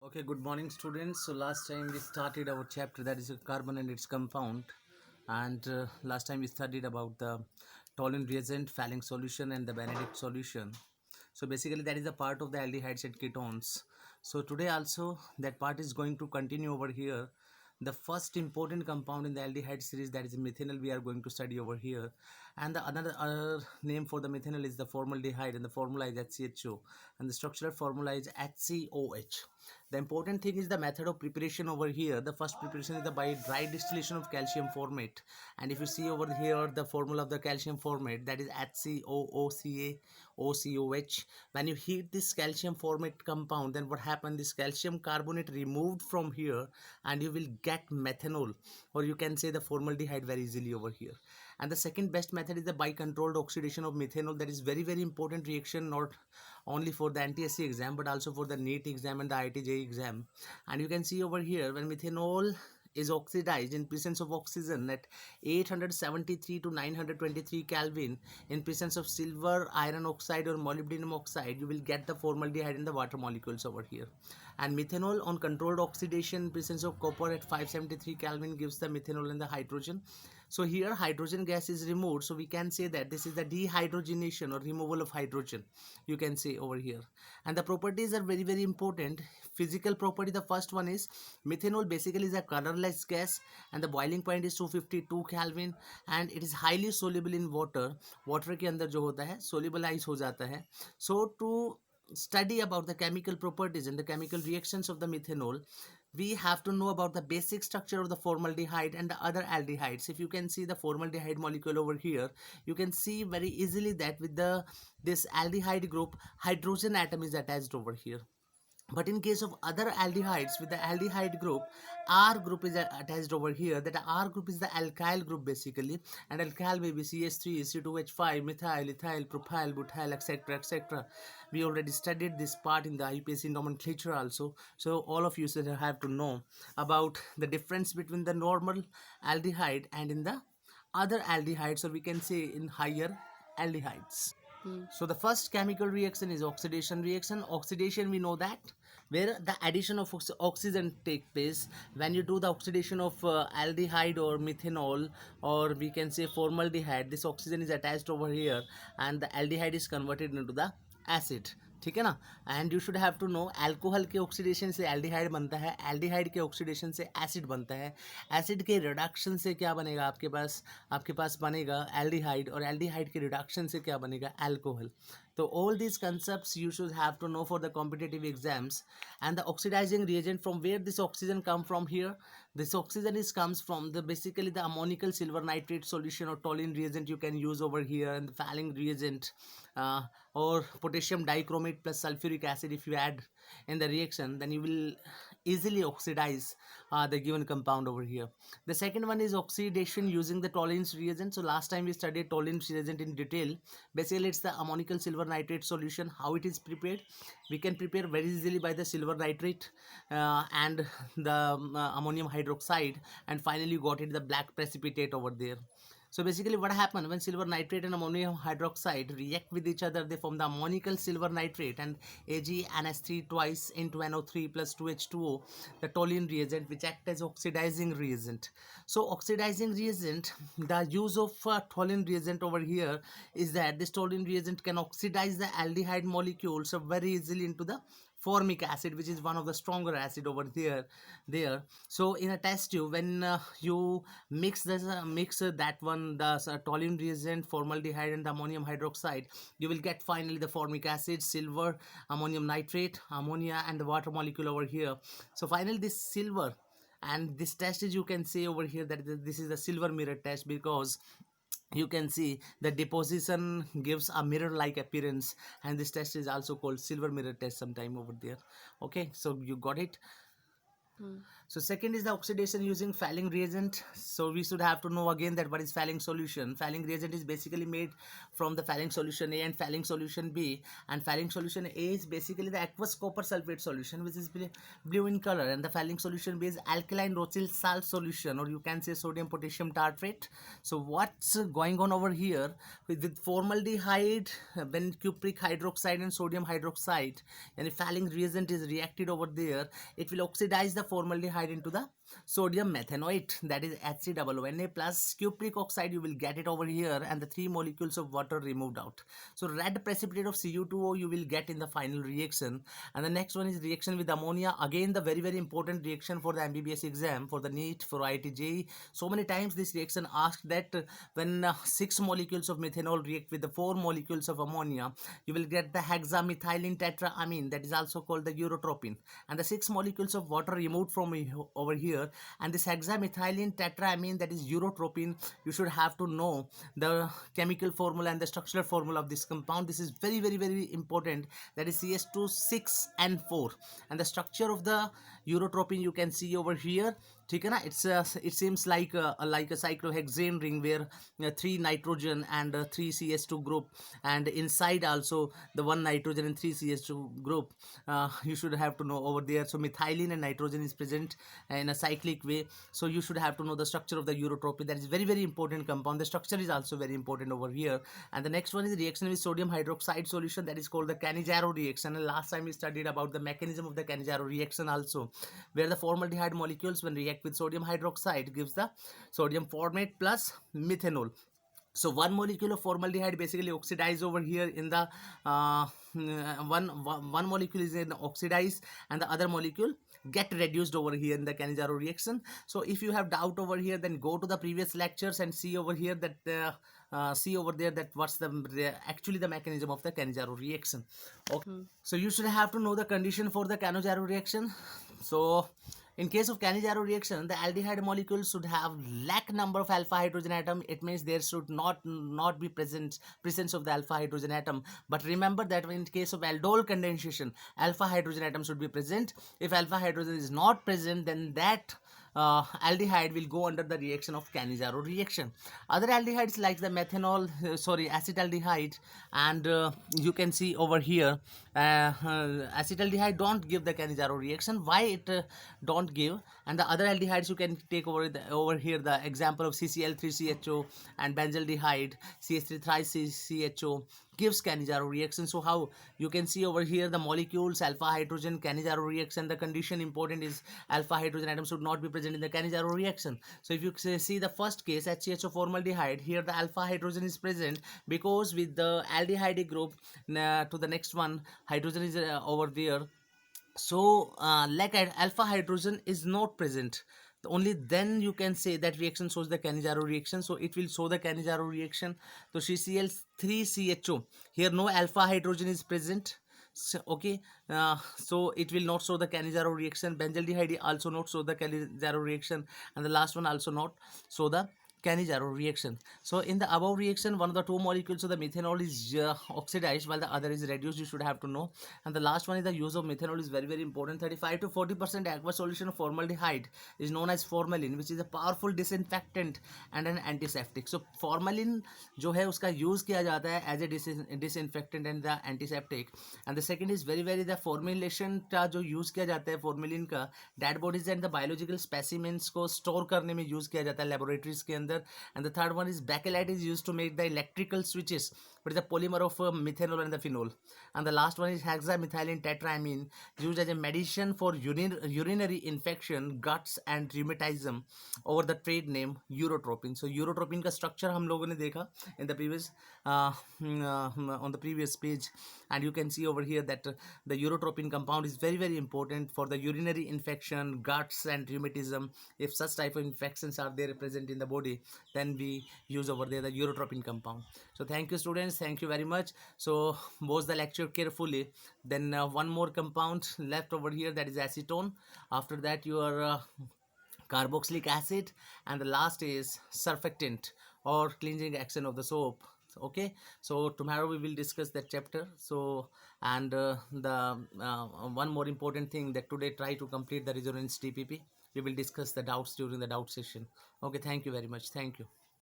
Okay, good morning, students. So last time we started our chapter that is carbon and its compound, and last time we studied about the Tollin reagent, Falling solution, and the Benedict solution. So basically, that is a part of the aldehydes and ketones. So today also that part is going to continue over here. The first important compound in the aldehyde series, that is methanol, we are going to study over here, and the another name for the methanol is the formaldehyde, and the formula is HCHO, and the structural formula is HCOH. The important thing is the method of preparation over here. The first preparation is the by dry distillation of calcium formate, and if you see over here the formula of the calcium formate, that is HCOOCA. When you heat this calcium formate compound, then what happens, this calcium carbonate removed from here, and you will get methanol, or you can say the formaldehyde, very easily over here. And the second best method is the by controlled oxidation of methanol. That is very important reaction, not only for the NTSC exam but also for the NEET exam and the IIT exam. And you can see over here, when methanol is oxidized in presence of oxygen at 873 to 923 Kelvin, in presence of silver, iron oxide or molybdenum oxide, you will get the formaldehyde in the water molecules over here. And methanol on controlled oxidation in presence of copper at 573 Kelvin gives the methanol and the hydrogen. So here hydrogen gas is removed, so we can say that this is the dehydrogenation or removal of hydrogen, you can say over here. And the properties are very important. Physical property, the first one is methanol basically is a colorless gas, and the boiling point is 252 Kelvin, and it is highly soluble in water. Water के अंदर जो होता है solubilize हो जाता है. So to study about the chemical properties and the chemical reactions of the methanol, we have to know about the basic structure of the formaldehyde and the other aldehydes. If you can see the formaldehyde molecule over here, you can see very easily that with the this aldehyde group, hydrogen atom is attached over here. But in case of other aldehydes with the aldehyde group, R group is attached over here. That R group is the alkyl group basically, and alkyl may be CH3, C2H5, methyl, ethyl, propyl, butyl, etc. We already studied this part in the IUPAC nomenclature also, so all of you should have to know about the difference between the normal aldehyde and in the other aldehydes, or we can say in higher aldehydes. So the first chemical reaction is oxidation reaction. Oxidation, we know that where the addition of oxygen take place when you do the oxidation of aldehyde or methanol, or we can say formaldehyde. This oxygen is attached over here, and the aldehyde is converted into the acid. ठीक है ना. And you should have to know, alcohol के oxidation से aldehyde बनता है, aldehyde के oxidation से acid बनता है, एसिड के रिडक्शन से क्या बनेगा आपके पास बनेगा एल्डिहाइड, और एल्डिहाइड के रिडक्शन से क्या बनेगा alcohol. So all these concepts you should have to know for the competitive exams. And the oxidizing reagent, from where this oxygen come from here, this oxygen comes from the basically the ammonical silver nitrate solution or toluene reagent you can use over here, and the Falling reagent, or potassium dichromate plus sulfuric acid. If you add in the reaction, then you will easily oxidize the given compound over here. The second one is oxidation using the Tollens reagent. So last time we studied Tollens reagent in detail. Basically it's the ammonical silver nitrate solution. How it is prepared? We can prepare very easily by the silver nitrate and the ammonium hydroxide, and finally you got it the black precipitate over there. So basically what happens when silver nitrate and ammonium hydroxide react with each other, they form the ammonical silver nitrate and AgNH3 twice into NO3 plus 2H2O, the toluene reagent, which act as oxidizing reagent. So oxidizing reagent, the use of toluene reagent over here is that this toluene reagent can oxidize the aldehyde molecules very easily into the formic acid, which is one of the stronger acid over there. So in a test tube, when you mix this that one, the toluene reagent, formaldehyde and the ammonium hydroxide, you will get finally the formic acid, silver, ammonium nitrate, ammonia, and the water molecule over here. So finally this silver, and this test is, you can say over here that this is the silver mirror test, because you can see the deposition gives a mirror like appearance, and this test is also called silver mirror test sometime over there. Okay, so you got it. So second is the oxidation using Fehling reagent. So we should have to know again that what is Fehling solution. Fehling reagent is basically made from the Fehling solution A and Fehling solution B. And Fehling solution A is basically the aqueous copper sulfate solution, which is blue in color. And the Fehling solution B is alkaline Rothschild salt solution, or you can say sodium potassium tartrate. So what's going on over here with formaldehyde, when cupric hydroxide and sodium hydroxide, and if Fehling reagent is reacted over there, it will oxidize the formaldehyde into the sodium methanoate, that is HCOO plus cupric oxide. You will get it over here, and the 3 molecules of water removed out. So red precipitate of Cu2O you will get in the final reaction. And the next one is reaction with ammonia. Again, the very important reaction for the MBBS exam, for the NEET, for IIT JEE. So many times this reaction asked that when 6 molecules of methanol react with the 4 molecules of ammonia, you will get the hexamethylene tetraamine, that is also called the urotropin. And the 6 molecules of water removed from over here, and this hexamethylene tetraamine, that is urotropin, you should have to know the chemical formula and the structural formula of this compound. This is very important, that is CS2 6N4. And the structure of the urotropin you can see over here. It seems like a cyclohexane ring where 3 nitrogen and 3 CS2 group, and inside also the 1 nitrogen and 3 CS2 group. You should have to know over there. So methylene and nitrogen is present in a cyclic way. So you should have to know the structure of the urotropin. That is very important compound. The structure is also very important over here. And the next one is reaction with sodium hydroxide solution, that is called the Cannizzaro reaction. And last time we studied about the mechanism of the Cannizzaro reaction also, where the formaldehyde molecules when react with sodium hydroxide gives the sodium formate plus methanol. So one molecule of formaldehyde basically oxidize over here in the one molecule is in oxidized, and the other molecule get reduced over here in the Cannizzaro reaction. So if you have doubt over here, then go to the previous lectures and see over here that see over there that what's actually the mechanism of the Cannizzaro reaction. Okay. So you should have to know the condition for the Cannizzaro reaction. So in case of Cannizzaro reaction, the aldehyde molecule should have lack number of alpha hydrogen atom. It means there should not be presence of the alpha hydrogen atom. But remember that in case of aldol condensation, alpha hydrogen atom should be present. If alpha hydrogen is not present, then that aldehyde will go under the reaction of Cannizzaro reaction. Other aldehydes like the acetaldehyde, and you can see over here acetaldehyde don't give the Cannizzaro reaction. Why it don't give? And the other aldehydes you can take over here the example of CCl3CHO and benzaldehyde, CH3-3CHO gives Cannizzaro reaction. So how you can see over here the molecules alpha hydrogen Cannizzaro reaction. The condition important is alpha hydrogen atom should not be present in the Cannizzaro reaction. So if you see the first case HCHO formaldehyde, here the alpha hydrogen is present because with the aldehyde group to the next one hydrogen is over there. So like alpha hydrogen is not present, only then you can say that reaction shows the Cannizzaro reaction. So it will show the Cannizzaro reaction. So CCl3CHO, here no alpha hydrogen is present. So, okay, so it will not show the Cannizzaro reaction. Benzaldehyde also not show the Cannizzaro reaction, and the last one also not show the Cannizzaro reaction. So in the above reaction, one of the 2 molecules of the methanol is oxidized while the other is reduced. You should have to know. And the last one is the use of methanol is very important. 35 to 40% aqueous solution of formaldehyde is known as formalin, which is a powerful disinfectant and an antiseptic. So formalin जो है उसका use किया जाता है as a disinfectant and the antiseptic. And the second is very the formulation का जो use किया जाता है formalin का dead bodies and the biological specimens को store करने में use किया जाता है laboratories के अंदर. And the third one is bakelite is used to make the electrical switches, but it's a polymer of methanol and the phenol. And the last one is hexamethylene tetraamine, used as a medicine for urinary infection, guts and rheumatism, over the trade name urotropin. So urotropin का structure हम लोगों ने देखा in the previous on the previous page, and you can see over here that the urotropin compound is very important for the urinary infection, guts and rheumatism. If such type of infections are there present in the body, then we use over there the urotropin compound. So thank you students, thank you very much. So watch the lecture carefully. Then one more compound left over here, that is acetone. After that your carboxylic acid, and the last is surfactant or cleansing action of the soap. Okay, so tomorrow we will discuss that chapter. So, and the one more important thing, that today try to complete the resonance TPP. We will discuss the doubts during the doubt session. Okay, thank you very much. Thank you.